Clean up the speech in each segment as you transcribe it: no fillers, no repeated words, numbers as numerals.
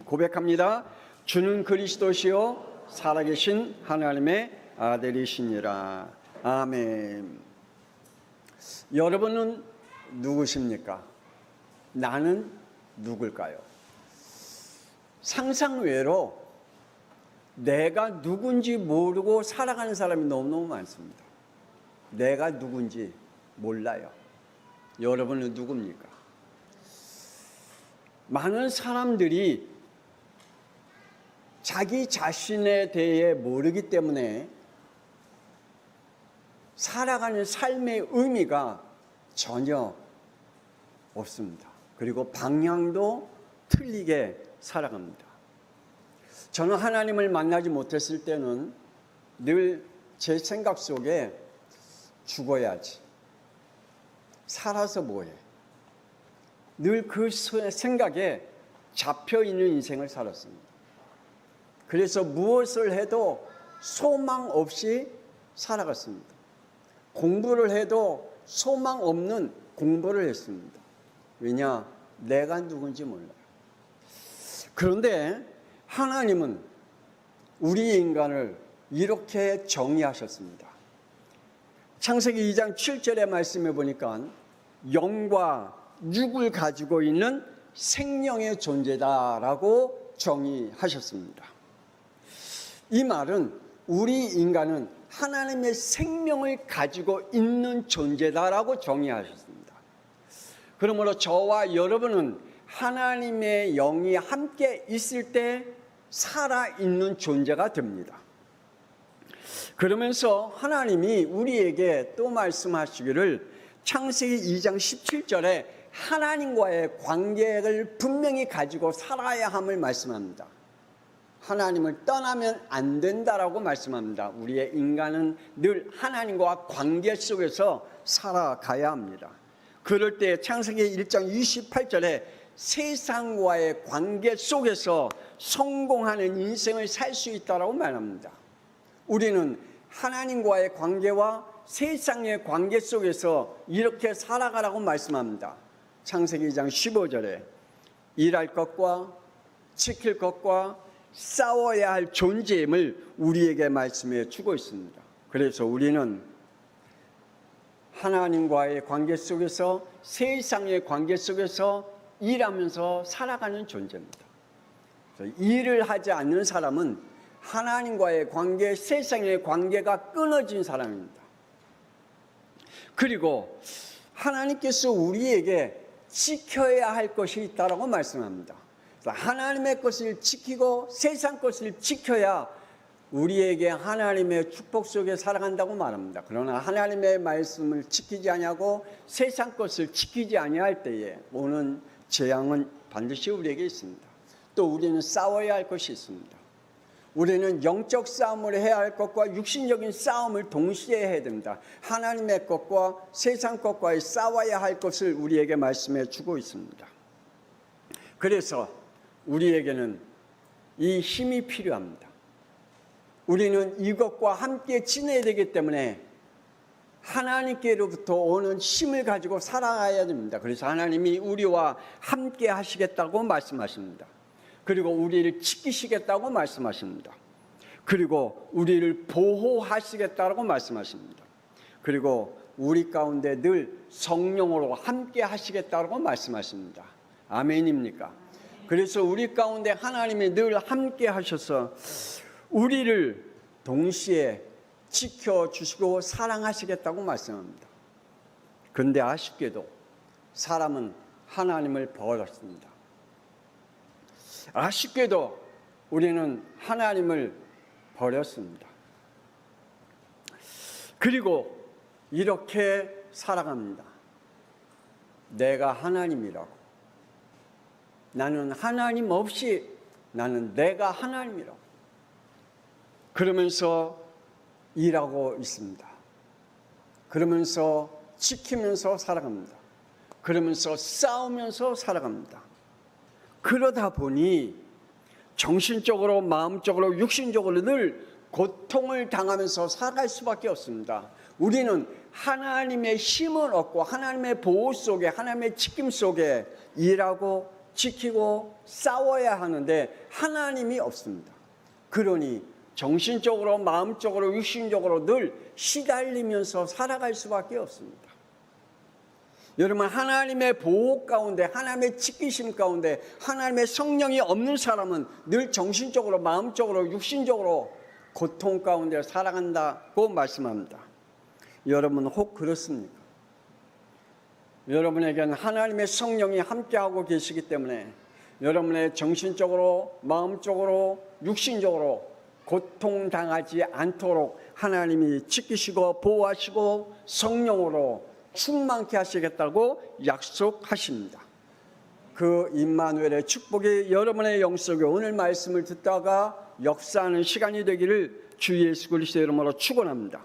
고백합니다. 주는 그리스도시요 살아계신 하나님의 아들이시니라. 아멘. 여러분은 누구십니까? 나는 누굴까요? 상상외로 내가 누군지 모르고 살아가는 사람이 너무너무 많습니다. 내가 누군지 몰라요. 여러분은 누굽니까? 많은 사람들이 자기 자신에 대해 모르기 때문에 살아가는 삶의 의미가 전혀 없습니다. 그리고 방향도 틀리게 살아갑니다. 저는 하나님을 만나지 못했을 때는 늘 제 생각 속에 죽어야지, 살아서 뭐해, 늘 그 생각에 잡혀있는 인생을 살았습니다. 그래서 무엇을 해도 소망 없이 살아갔습니다. 공부를 해도 소망 없는 공부를 했습니다. 왜냐? 내가 누군지 몰라요. 그런데 하나님은 우리 인간을 이렇게 정의하셨습니다. 창세기 2장 7절의 말씀에 보니까 영과 육을 가지고 있는 생명의 존재다라고 정의하셨습니다. 이 말은 우리 인간은 하나님의 생명을 가지고 있는 존재다라고 정의하셨습니다. 그러므로 저와 여러분은 하나님의 영이 함께 있을 때 살아있는 존재가 됩니다. 그러면서 하나님이 우리에게 또 말씀하시기를 창세기 2장 17절에 하나님과의 관계를 분명히 가지고 살아야 함을 말씀합니다. 하나님을 떠나면 안 된다라고 말씀합니다. 우리의 인간은 늘 하나님과 관계 속에서 살아가야 합니다. 그럴 때 창세기 1장 28절에 세상과의 관계 속에서 성공하는 인생을 살 수 있다라고 말합니다. 우리는 하나님과의 관계와 세상의 관계 속에서 이렇게 살아가라고 말씀합니다. 창세기 2장 15절에 일할 것과 지킬 것과 싸워야 할 존재임을 우리에게 말씀해 주고 있습니다. 그래서 우리는 하나님과의 관계 속에서 세상의 관계 속에서 일하면서 살아가는 존재입니다. 일을 하지 않는 사람은 하나님과의 관계, 세상의 관계가 끊어진 사람입니다. 그리고 하나님께서 우리에게 지켜야 할 것이 있다고 말씀합니다. 하나님의 것을 지키고 세상 것을 지켜야 우리에게 하나님의 축복 속에 살아간다고 말합니다. 그러나 하나님의 말씀을 지키지 아니하고 세상 것을 지키지 아니할 때에 오는 재앙은 반드시 우리에게 있습니다. 또 우리는 싸워야 할 것이 있습니다. 우리는 영적 싸움을 해야 할 것과 육신적인 싸움을 동시에 해야 됩니다. 하나님의 것과 세상 것과의 싸워야 할 것을 우리에게 말씀해 주고 있습니다. 그래서 우리에게는 이 힘이 필요합니다. 우리는 이것과 함께 지내야 되기 때문에 하나님께로부터 오는 힘을 가지고 살아가야 됩니다. 그래서 하나님이 우리와 함께 하시겠다고 말씀하십니다. 그리고 우리를 지키시겠다고 말씀하십니다. 그리고 우리를 보호하시겠다고 말씀하십니다. 그리고 우리 가운데 늘 성령으로 함께 하시겠다고 말씀하십니다. 아멘입니까? 그래서 우리 가운데 하나님이 늘 함께 하셔서 우리를 동시에 지켜주시고 사랑하시겠다고 말씀합니다. 그런데 아쉽게도 사람은 하나님을 버렸습니다. 아쉽게도 우리는 하나님을 버렸습니다. 그리고 이렇게 살아갑니다. 내가 하나님이라고. 나는 하나님 없이 나는 내가 하나님이라고. 그러면서 일하고 있습니다. 그러면서 지키면서 살아갑니다. 그러면서 싸우면서 살아갑니다. 그러다 보니 정신적으로, 마음적으로, 육신적으로 늘 고통을 당하면서 살아갈 수밖에 없습니다. 우리는 하나님의 힘을 얻고 하나님의 보호 속에, 하나님의 지킴 속에 일하고 지키고 싸워야 하는데 하나님이 없습니다. 그러니 정신적으로, 마음적으로, 육신적으로 늘 시달리면서 살아갈 수밖에 없습니다. 여러분, 하나님의 보호 가운데, 하나님의 지키심 가운데 하나님의 성령이 없는 사람은 늘 정신적으로, 마음적으로, 육신적으로 고통 가운데 살아간다고 말씀합니다. 여러분, 혹 그렇습니까? 여러분에게는 하나님의 성령이 함께하고 계시기 때문에 여러분의 정신적으로, 마음적으로, 육신적으로 고통당하지 않도록 하나님이 지키시고 보호하시고 성령으로 충만케 하시겠다고 약속하십니다. 그 임마누엘의 축복이 여러분의 영속에 오늘 말씀을 듣다가 역사하는 시간이 되기를 주 예수 그리스도의 이름으로 축원합니다.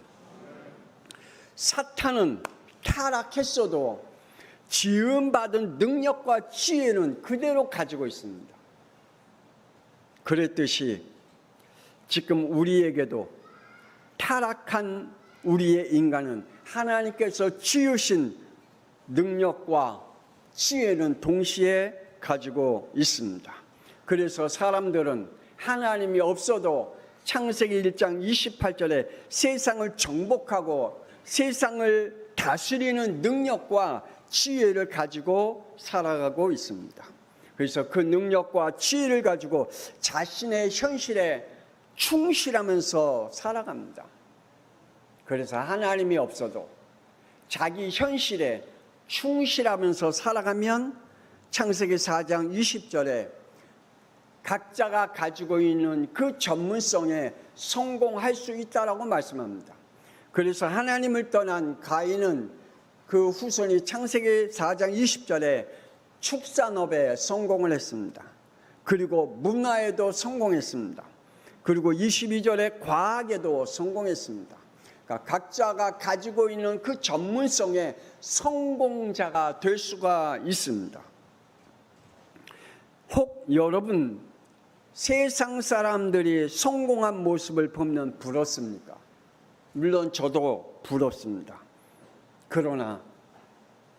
사탄은 타락했어도 지음받은 능력과 지혜는 그대로 가지고 있습니다. 그랬듯이 지금 우리에게도 타락한 우리의 인간은 하나님께서 지으신 능력과 지혜는 동시에 가지고 있습니다. 그래서 사람들은 하나님이 없어도 창세기 1장 28절에 세상을 정복하고 세상을 다스리는 능력과 지혜를 가지고 살아가고 있습니다. 그래서 그 능력과 지혜를 가지고 자신의 현실에 충실하면서 살아갑니다. 그래서 하나님이 없어도 자기 현실에 충실하면서 살아가면 창세기 4장 20절에 각자가 가지고 있는 그 전문성에 성공할 수 있다라고 말씀합니다. 그래서 하나님을 떠난 가인은 그 후손이 창세기 4장 20절에 축산업에 성공을 했습니다. 그리고 문화에도 성공했습니다. 그리고 22절에 과학에도 성공했습니다. 그러니까 각자가 가지고 있는 그 전문성에 성공자가 될 수가 있습니다. 혹 여러분 세상 사람들이 성공한 모습을 보면 부럽습니까? 물론 저도 부럽습니다. 그러나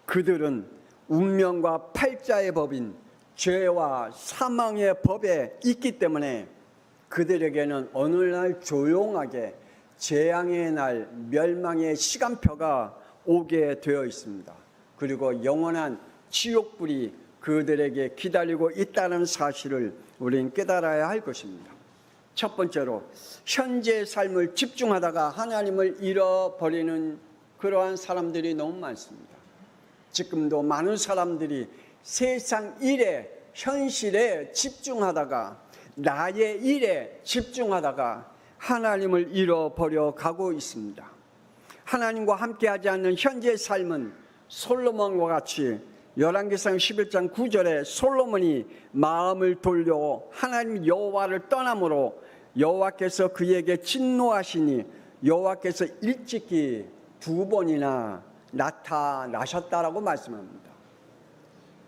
그들은 운명과 팔자의 법인 죄와 사망의 법에 있기 때문에 그들에게는 어느 날 조용하게 재앙의 날, 멸망의 시간표가 오게 되어 있습니다. 그리고 영원한 지옥불이 그들에게 기다리고 있다는 사실을 우리는 깨달아야 할 것입니다. 첫 번째로 현재의 삶을 집중하다가 하나님을 잃어버리는 그러한 사람들이 너무 많습니다. 지금도 많은 사람들이 세상 일에, 현실에 집중하다가 나의 일에 집중하다가 하나님을 잃어버려 가고 있습니다. 하나님과 함께하지 않는 현재의 삶은 솔로몬과 같이 열왕기상 11장 9절에 솔로몬이 마음을 돌려 하나님 여호와를 떠남으로 여호와께서 그에게 진노하시니 여호와께서 일찍이 2번이나 나타나셨다라고 말씀합니다.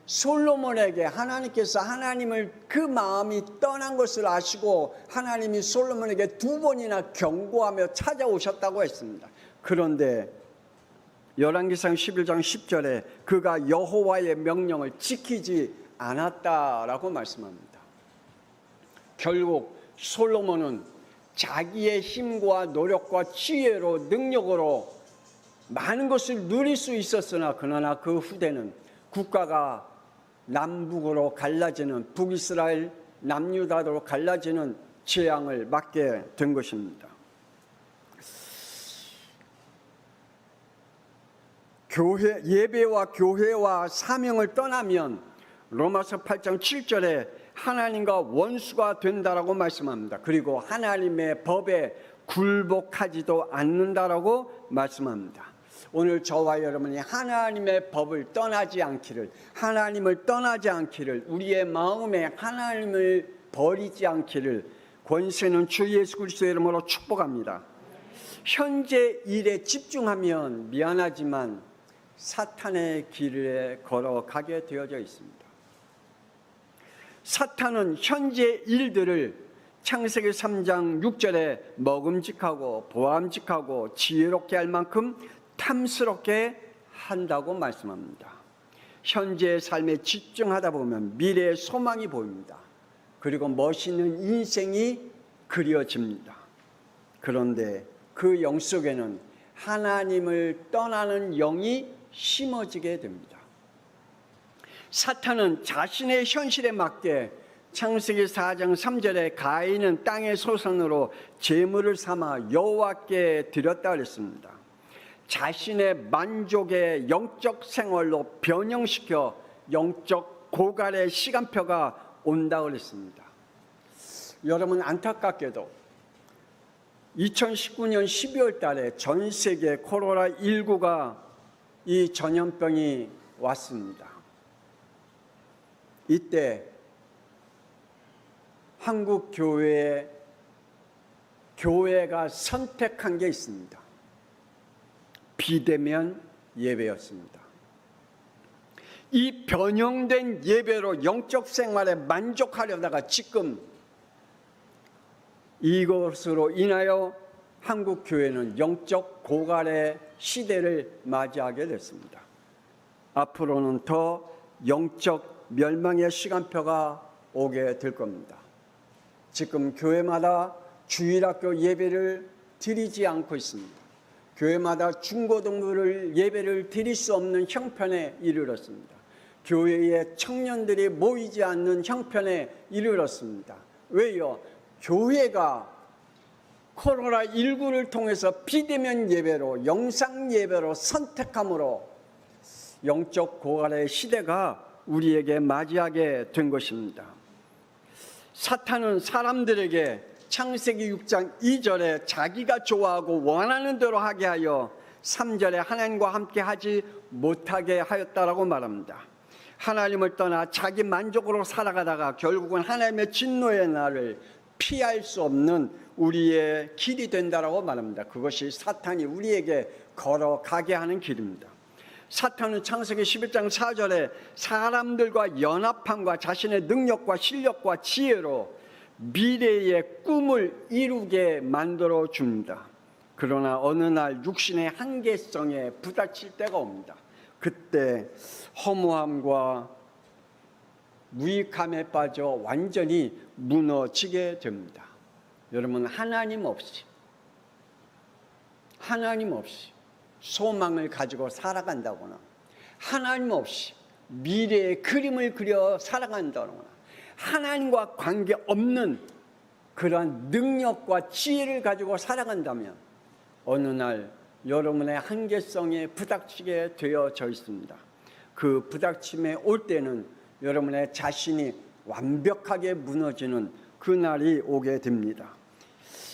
솔로몬에게 하나님께서 하나님을 그 마음이 떠난 것을 아시고 하나님이 솔로몬에게 2번이나 경고하며 찾아오셨다고 했습니다. 그런데 열왕기상 11장 10절에 그가 여호와의 명령을 지키지 않았다라고 말씀합니다. 결국 솔로몬은 자기의 힘과 노력과 지혜로 능력으로 많은 것을 누릴 수 있었으나 그러나 그 후대는 국가가 남북으로 갈라지는 북이스라엘 남유다로 갈라지는 재앙을 맞게 된 것입니다. 예배와 교회와 사명을 떠나면 로마서 8장 7절에 하나님과 원수가 된다라고 말씀합니다. 그리고 하나님의 법에 굴복하지도 않는다라고 말씀합니다. 오늘 저와 여러분이 하나님의 법을 떠나지 않기를, 하나님을 떠나지 않기를, 우리의 마음에 하나님을 버리지 않기를 권세는 주 예수 그리스도의 이름으로 축복합니다. 현재 일에 집중하면 미안하지만 사탄의 길에 걸어가게 되어져 있습니다. 사탄은 현재 일들을 창세기 3장 6절에 먹음직하고 보암직하고 지혜롭게 할 만큼 탐스럽게 한다고 말씀합니다. 현재의 삶에 집중하다 보면 미래의 소망이 보입니다. 그리고 멋있는 인생이 그려집니다. 그런데 그 영 속에는 하나님을 떠나는 영이 심어지게 됩니다. 사탄은 자신의 현실에 맞게 창세기 4장 3절에 가인은 땅의 소산으로 제물을 삼아 여호와께 드렸다 그랬습니다. 자신의 만족의 영적 생활로 변형시켜 영적 고갈의 시간표가 온다 그랬습니다. 여러분, 안타깝게도 2019년 12월 달에 전 세계 코로나19가 이 전염병이 왔습니다. 이때 한국 교회가 선택한 게 있습니다. 비대면 예배였습니다. 이 변형된 예배로 영적 생활에 만족하려다가 지금 이것으로 인하여 한국 교회는 영적 고갈의 시대를 맞이하게 됐습니다. 앞으로는 더 영적 멸망의 시간표가 오게 될 겁니다. 지금 교회마다 주일학교 예배를 드리지 않고 있습니다. 교회마다 중고등부를 예배를 드릴 수 없는 형편에 이르렀습니다. 교회에 청년들이 모이지 않는 형편에 이르렀습니다. 왜요? 교회가 코로나19를 통해서 비대면 예배로, 영상 예배로 선택함으로 영적 고갈의 시대가 우리에게 맞이하게 된 것입니다. 사탄은 사람들에게 창세기 6장 2절에 자기가 좋아하고 원하는 대로 하게 하여 3절에 하나님과 함께 하지 못하게 하였다라고 말합니다. 하나님을 떠나 자기 만족으로 살아가다가 결국은 하나님의 진노의 날을 피할 수 없는 우리의 길이 된다라고 말합니다. 그것이 사탄이 우리에게 걸어가게 하는 길입니다. 사탄은 창세기 11장 4절에 사람들과 연합함과 자신의 능력과 실력과 지혜로 미래의 꿈을 이루게 만들어 줍니다. 그러나 어느 날 육신의 한계성에 부딪힐 때가 옵니다. 그때 허무함과 무익함에 빠져 완전히 무너지게 됩니다. 여러분, 하나님 없이 소망을 가지고 살아간다거나, 하나님 없이 미래의 그림을 그려 살아간다거나, 하나님과 관계없는 그러한 능력과 지혜를 가지고 살아간다면 어느 날 여러분의 한계성에 부닥치게 되어져 있습니다. 그 부닥침에 올 때는 여러분의 자신이 완벽하게 무너지는 그날이 오게 됩니다.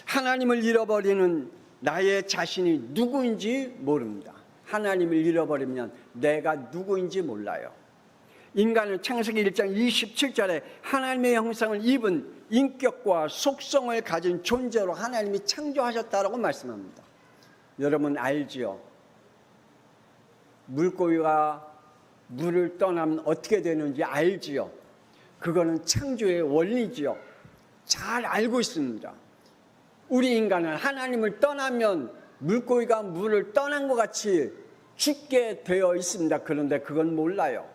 하나님을 잃어버리는 나의 자신이 누구인지 모릅니다. 하나님을 잃어버리면 내가 누구인지 몰라요. 인간은 창세기 1장 27절에 하나님의 형상을 입은 인격과 속성을 가진 존재로 하나님이 창조하셨다라고 말씀합니다. 여러분 알지요? 물고기가 물을 떠나면 어떻게 되는지 알지요? 그거는 창조의 원리지요. 잘 알고 있습니다. 우리 인간은 하나님을 떠나면 물고기가 물을 떠난 것 같이 죽게 되어 있습니다. 그런데 그건 몰라요.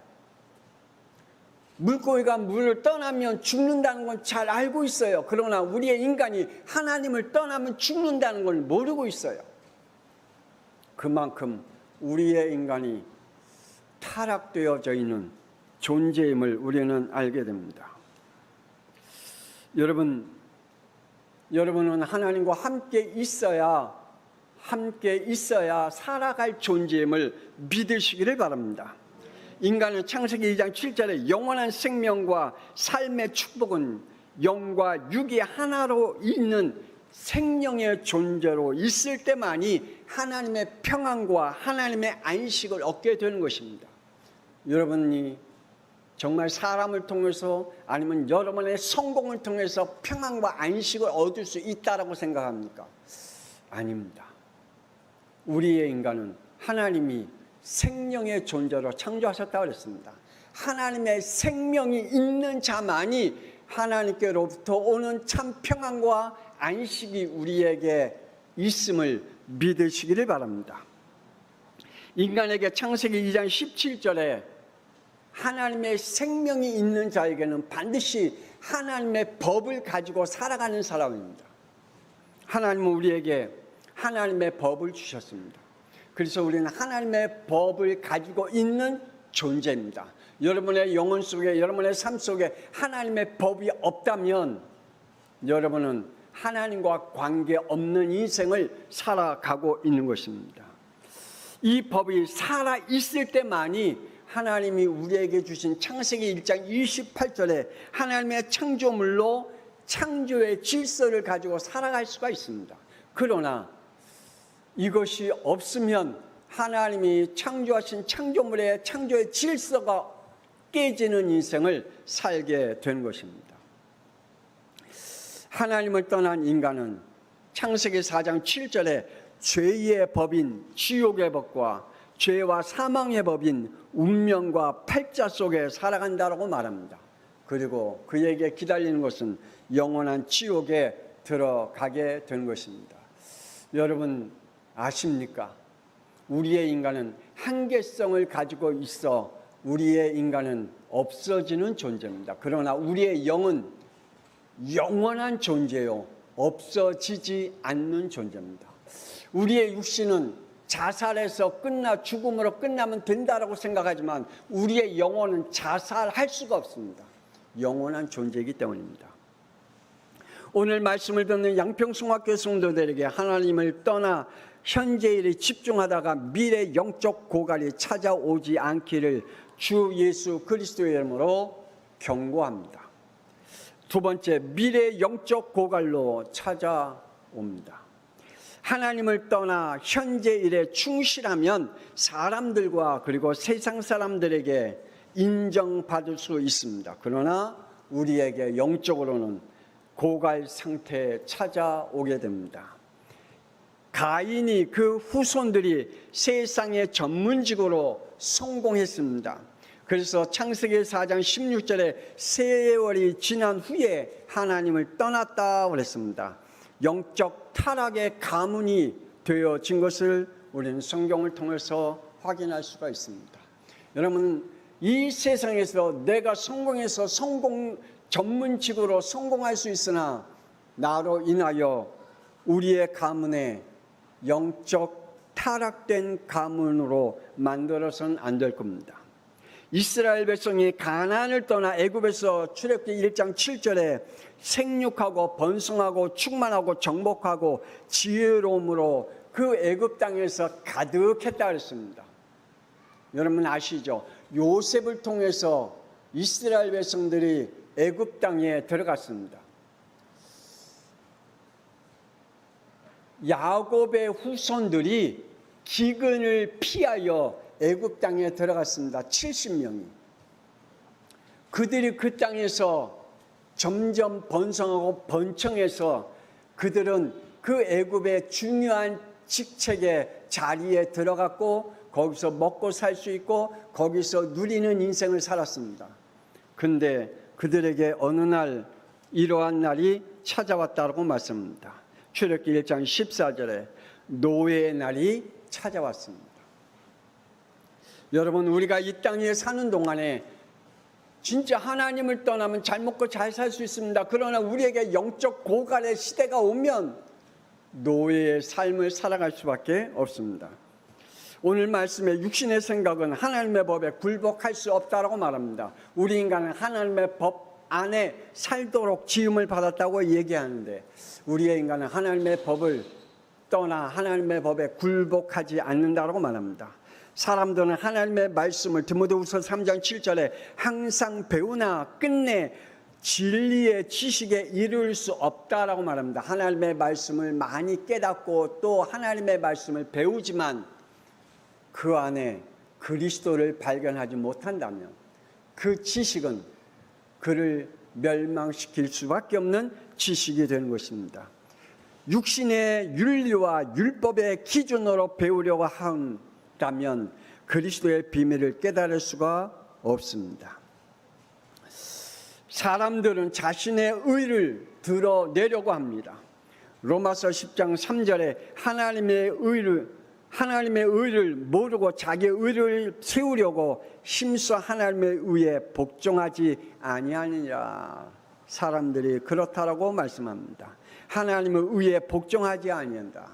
물고기가 물을 떠나면 죽는다는 건 잘 알고 있어요. 그러나 우리의 인간이 하나님을 떠나면 죽는다는 걸 모르고 있어요. 그만큼 우리의 인간이 타락되어져 있는 존재임을 우리는 알게 됩니다. 여러분은 하나님과 함께 있어야 살아갈 존재임을 믿으시기를 바랍니다. 인간은 창세기 2장 7절에 영원한 생명과 삶의 축복은 영과 육이 하나로 있는 생명의 존재로 있을 때만이 하나님의 평안과 하나님의 안식을 얻게 되는 것입니다. 여러분이 정말 사람을 통해서 아니면 여러분의 성공을 통해서 평안과 안식을 얻을 수 있다라고 생각합니까? 아닙니다. 우리의 인간은 하나님이 생명의 존재로 창조하셨다고 그랬습니다. 하나님의 생명이 있는 자만이 하나님께로부터 오는 참 평안과 안식이 우리에게 있음을 믿으시기를 바랍니다. 인간에게 창세기 2장 17절에 하나님의 생명이 있는 자에게는 반드시 하나님의 법을 가지고 살아가는 사람입니다. 하나님은 우리에게 하나님의 법을 주셨습니다. 그래서 우리는 하나님의 법을 가지고 있는 존재입니다. 여러분의 영혼 속에, 여러분의 삶 속에 하나님의 법이 없다면 여러분은 하나님과 관계없는 인생을 살아가고 있는 것입니다. 이 법이 살아있을 때만이 하나님이 우리에게 주신 창세기 1장 28절에 하나님의 창조물로 창조의 질서를 가지고 살아갈 수가 있습니다. 그러나 이것이 없으면 하나님이 창조하신 창조물의 창조의 질서가 깨지는 인생을 살게 된 것입니다. 하나님을 떠난 인간은 창세기 4장 7절에 죄의 법인 지옥의 법과 죄와 사망의 법인 운명과 팔자 속에 살아간다라고 말합니다. 그리고 그에게 기다리는 것은 영원한 지옥에 들어가게 된 것입니다. 여러분 아십니까? 우리의 인간은 한계성을 가지고 있어 우리의 인간은 없어지는 존재입니다. 그러나 우리의 영은 영원한 존재요, 없어지지 않는 존재입니다. 우리의 육신은 자살해서 죽음으로 끝나면 된다라고 생각하지만 우리의 영혼은 자살할 수가 없습니다. 영원한 존재이기 때문입니다. 오늘 말씀을 듣는 양평송학교 성도들에게 하나님을 떠나 현재일에 집중하다가 미래 영적 고갈이 찾아오지 않기를 주 예수 그리스도의 이름으로 경고합니다. 두 번째, 미래 영적 고갈로 찾아옵니다. 하나님을 떠나 현재 일에 충실하면 사람들과 그리고 세상 사람들에게 인정받을 수 있습니다. 그러나 우리에게 영적으로는 고갈 상태에 찾아오게 됩니다. 가인이 그 후손들이 세상의 전문직으으로 성공했습니다. 그래서 창세기 4장 16절에 세월이 지난 후에 하나님을 떠났다 그랬습니다. 영적 타락의 가문이 되어진 것을 우리는 성경을 통해서 확인할 수가 있습니다. 여러분, 이 세상에서 내가 성공해서 전문직으로 성공할 수 있으나 나로 인하여 우리의 가문에 영적 타락된 가문으로 만들어서는 안 될 겁니다. 이스라엘 백성이 가나안을 떠나 애굽에서 출애굽기 1장 7절에 생육하고 번성하고 충만하고 정복하고 지혜로움으로 그 애굽 땅에서 가득했다 그랬습니다. 여러분 아시죠? 요셉을 통해서 이스라엘 백성들이 애굽 땅에 들어갔습니다. 야곱의 후손들이 기근을 피하여 애굽 땅에 들어갔습니다. 70명이. 그들이 그 땅에서 점점 번성하고 번창해서 그들은 그 애굽의 중요한 직책의 자리에 들어갔고 거기서 먹고 살 수 있고 거기서 누리는 인생을 살았습니다. 근데 그들에게 어느 날 이러한 날이 찾아왔다고 말씀합니다. 출애굽기 1장 14절에 노예의 날이 찾아왔습니다. 여러분, 우리가 이 땅에 사는 동안에 진짜 하나님을 떠나면 잘 먹고 잘 살 수 있습니다. 그러나 우리에게 영적 고갈의 시대가 오면 노예의 삶을 살아갈 수밖에 없습니다. 오늘 말씀의 육신의 생각은 하나님의 법에 굴복할 수 없다고 말합니다. 우리 인간은 하나님의 법 안에 살도록 지음을 받았다고 얘기하는데 우리의 인간은 하나님의 법을 떠나 하나님의 법에 굴복하지 않는다고 말합니다. 사람들은 하나님의 말씀을 디모데후서 3장 7절에 항상 배우나 끝내 진리의 지식에 이를 수 없다라고 말합니다. 하나님의 말씀을 많이 깨닫고 또 하나님의 말씀을 배우지만 그 안에 그리스도를 발견하지 못한다면 그 지식은 그를 멸망시킬 수밖에 없는 지식이 되는 것입니다. 육신의 윤리와 율법의 기준으로 배우려고 한다면 그리스도의 비밀을 깨달을 수가 없습니다. 사람들은 자신의 의를 드러내려고 합니다. 로마서 10장 3절에 하나님의 의를 하나님의 의를 모르고 자기의 의를 세우려고 힘써 하나님의 의에 복종하지 아니하느니라. 사람들이 그렇다라고 말씀합니다. 하나님의 의에 복종하지 아니한다.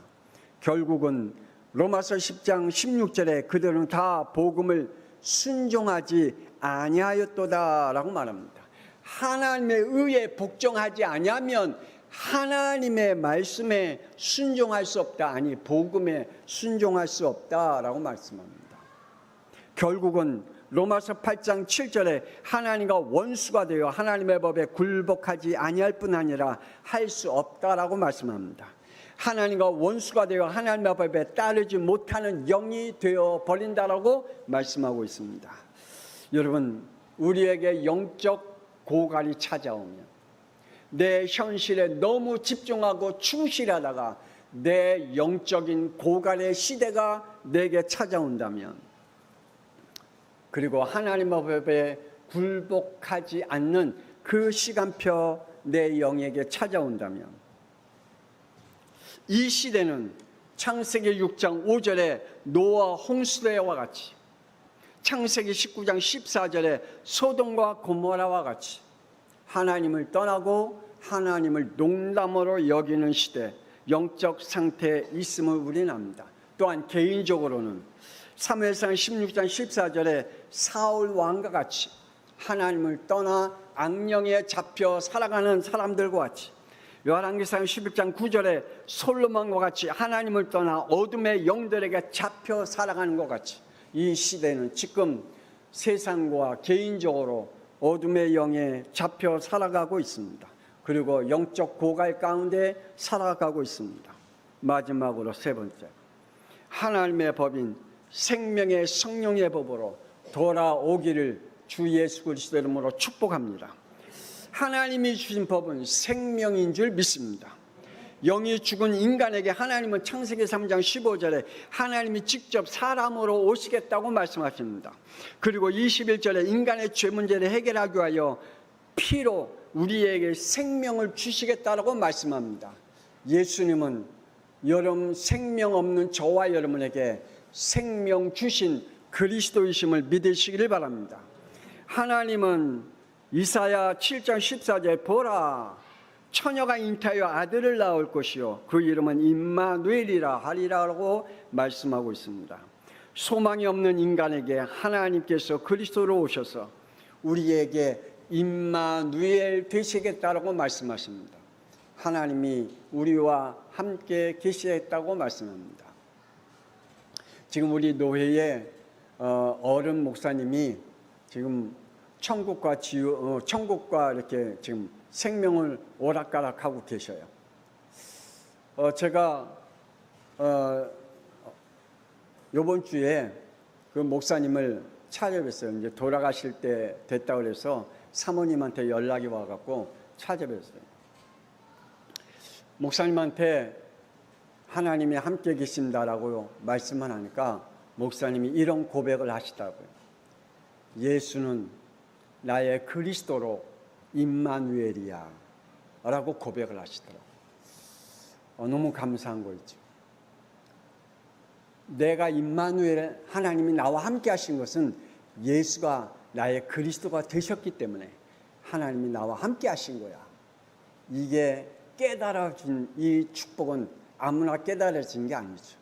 결국은 로마서 10장 16절에 그들은 다 복음을 순종하지 아니하였도다라고 말합니다. 하나님의 의에 복종하지 아니하면 하나님의 말씀에 순종할 수 없다. 아니, 복음에 순종할 수 없다라고 말씀합니다. 결국은 로마서 8장 7절에 하나님과 원수가 되어 하나님의 법에 굴복하지 아니할 뿐 아니라 할 수 없다라고 말씀합니다. 하나님과 원수가 되어 하나님의 법에 따르지 못하는 영이 되어 버린다라고 말씀하고 있습니다. 여러분, 우리에게 영적 고갈이 찾아오면 내 현실에 너무 집중하고 충실하다가 내 영적인 고갈의 시대가 내게 찾아온다면, 그리고 하나님의 법에 굴복하지 않는 그 시간표 내 영에게 찾아온다면, 이 시대는 창세기 6장 5절에 노아 홍수대와 같이, 창세기 19장 14절에 소돔과 고모라와 같이 하나님을 떠나고 하나님을 농담으로 여기는 시대, 영적 상태에 있음을 우리는 압니다. 또한 개인적으로는 사무엘상 16장 14절에 사울 왕과 같이 하나님을 떠나 악령에 잡혀 살아가는 사람들과 같이, 요한계시록 11장 9절에 솔로몬과 같이 하나님을 떠나 어둠의 영들에게 잡혀 살아가는 것 같이, 이 시대는 지금 세상과 개인적으로 어둠의 영에 잡혀 살아가고 있습니다. 그리고 영적 고갈 가운데 살아가고 있습니다. 마지막으로 세 번째, 하나님의 법인 생명의 성령의 법으로 돌아오기를 주 예수 그리스도 이름으로 축복합니다. 하나님이 주신 법은 생명인 줄 믿습니다. 영이 죽은 인간에게 하나님은 창세기 3장 15절에 하나님이 직접 사람으로 오시겠다고 말씀하십니다. 그리고 21절에 인간의 죄 문제를 해결하기 위하여 피로 우리에게 생명을 주시겠다고 말씀합니다. 예수님은 여러분 생명 없는 저와 여러분에게 생명 주신 그리스도이심을 믿으시기를 바랍니다. 하나님은 이사야 7장 14절에 보라, 처녀가 잉태하여 아들을 낳을 것이요 그 이름은 임마누엘이라 하리라고 말씀하고 있습니다. 소망이 없는 인간에게 하나님께서 그리스도로 오셔서 우리에게 임마누엘 되시겠다라고 말씀하십니다. 하나님이 우리와 함께 계시겠다고 말씀합니다. 지금 우리 노회의 어른 목사님이 지금 천국과 이렇게 지금 생명을 오락가락하고 계셔요. 제가 이번 주에 그 목사님을 찾아뵀어요. 이제 돌아가실 때 됐다 그래서 사모님한테 연락이 와갖고 찾아뵀어요. 목사님한테 하나님이 함께 계신다라고 말씀을 하니까 목사님이 이런 고백을 하시더라고요. 예수는 나의 그리스도로 임마누엘이야 라고 고백을 하시더라고요. 너무 감사한 거 있죠. 내가 임마누엘, 하나님이 나와 함께 하신 것은 예수가 나의 그리스도가 되셨기 때문에 하나님이 나와 함께 하신 거야. 이게 깨달아진 이 축복은 아무나 깨달아진 게 아니죠.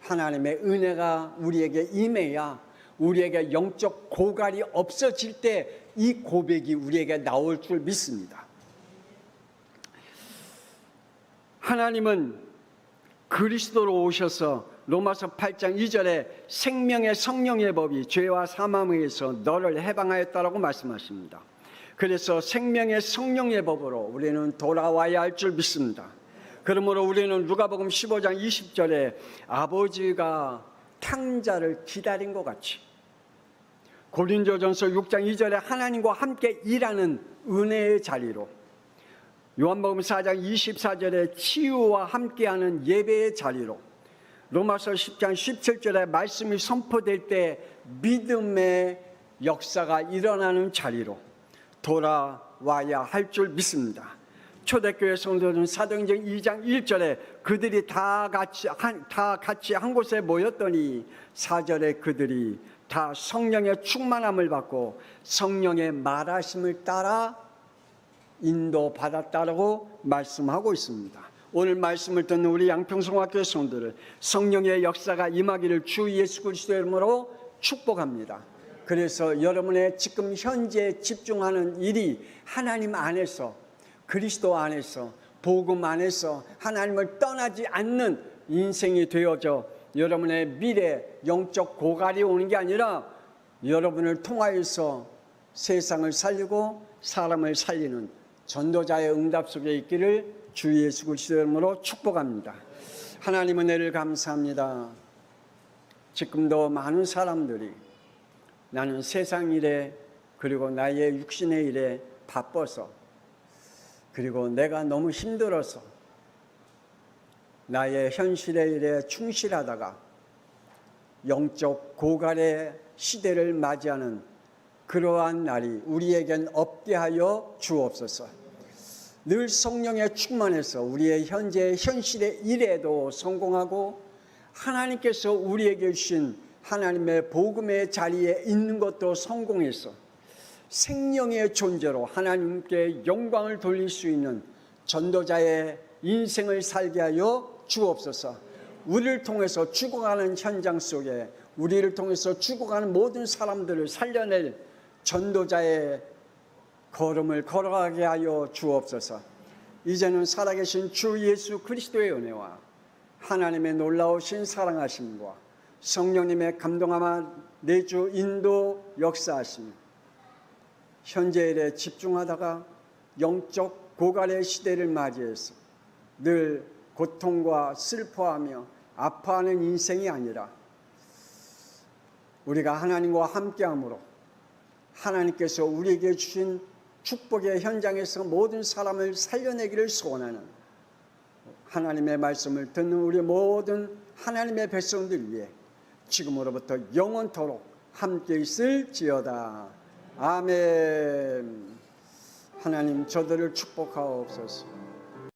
하나님의 은혜가 우리에게 임해야 우리에게 영적 고갈이 없어질 때 이 고백이 우리에게 나올 줄 믿습니다. 하나님은 그리스도로 오셔서 로마서 8장 2절에 생명의 성령의 법이 죄와 사망에서 너를 해방하였다라고 말씀하십니다. 그래서 생명의 성령의 법으로 우리는 돌아와야 할 줄 믿습니다. 그러므로 우리는 누가복음 15장 20절에 아버지가 탕자를 기다린 것 같이 고린도전서 6장 2절에 하나님과 함께 일하는 은혜의 자리로, 요한복음 4장 24절에 치유와 함께하는 예배의 자리로, 로마서 10장 17절에 말씀이 선포될 때 믿음의 역사가 일어나는 자리로 돌아와야 할 줄 믿습니다. 초대교회 성도들은 사도행전 2장 1절에 그들이 다 같이 한 곳에 모였더니 4절에 그들이 다 성령의 충만함을 받고 성령의 말하심을 따라 인도받았다라고 말씀하고 있습니다. 오늘 말씀을 듣는 우리 양평성학교의 성도들, 성령의 역사가 임하기를 주 예수 그리스도의 이름으로 축복합니다. 그래서 여러분의 지금 현재 집중하는 일이 하나님 안에서, 그리스도 안에서, 복음 안에서 하나님을 떠나지 않는 인생이 되어져 여러분의 미래 영적 고갈이 오는 게 아니라 여러분을 통하여서 세상을 살리고 사람을 살리는 전도자의 응답 속에 있기를 주 예수 그리스도의 이름으로 축복합니다. 하나님 은혜를 감사합니다. 지금도 많은 사람들이 나는 세상 일에 그리고 나의 육신의 일에 바빠서 그리고 내가 너무 힘들어서 나의 현실의 일에 충실하다가 영적 고갈의 시대를 맞이하는 그러한 날이 우리에겐 없게 하여 주옵소서. 늘 성령에 충만해서 우리의 현재 현실의 일에도 성공하고 하나님께서 우리에게 주신 하나님의 복음의 자리에 있는 것도 성공해서 생명의 존재로 하나님께 영광을 돌릴 수 있는 전도자의 인생을 살게 하여 주옵소서. 우리를 통해서 죽어가는 현장 속에 우리를 통해서 죽어가는 모든 사람들을 살려낼 전도자의 걸음을 걸어가게 하여 주옵소서. 이제는 살아계신 주 예수 그리스도의 은혜와 하나님의 놀라우신 사랑하심과 성령님의 감동하마 내주 인도 역사하심, 현재 일에 집중하다가 영적 고갈의 시대를 맞이해서 늘 고통과 슬퍼하며 아파하는 인생이 아니라 우리가 하나님과 함께함으로 하나님께서 우리에게 주신 축복의 현장에서 모든 사람을 살려내기를 소원하는 하나님의 말씀을 듣는 우리 모든 하나님의 백성들 위해 지금으로부터 영원토록 함께 있을지어다. 아멘. 하나님 저들을 축복하옵소서.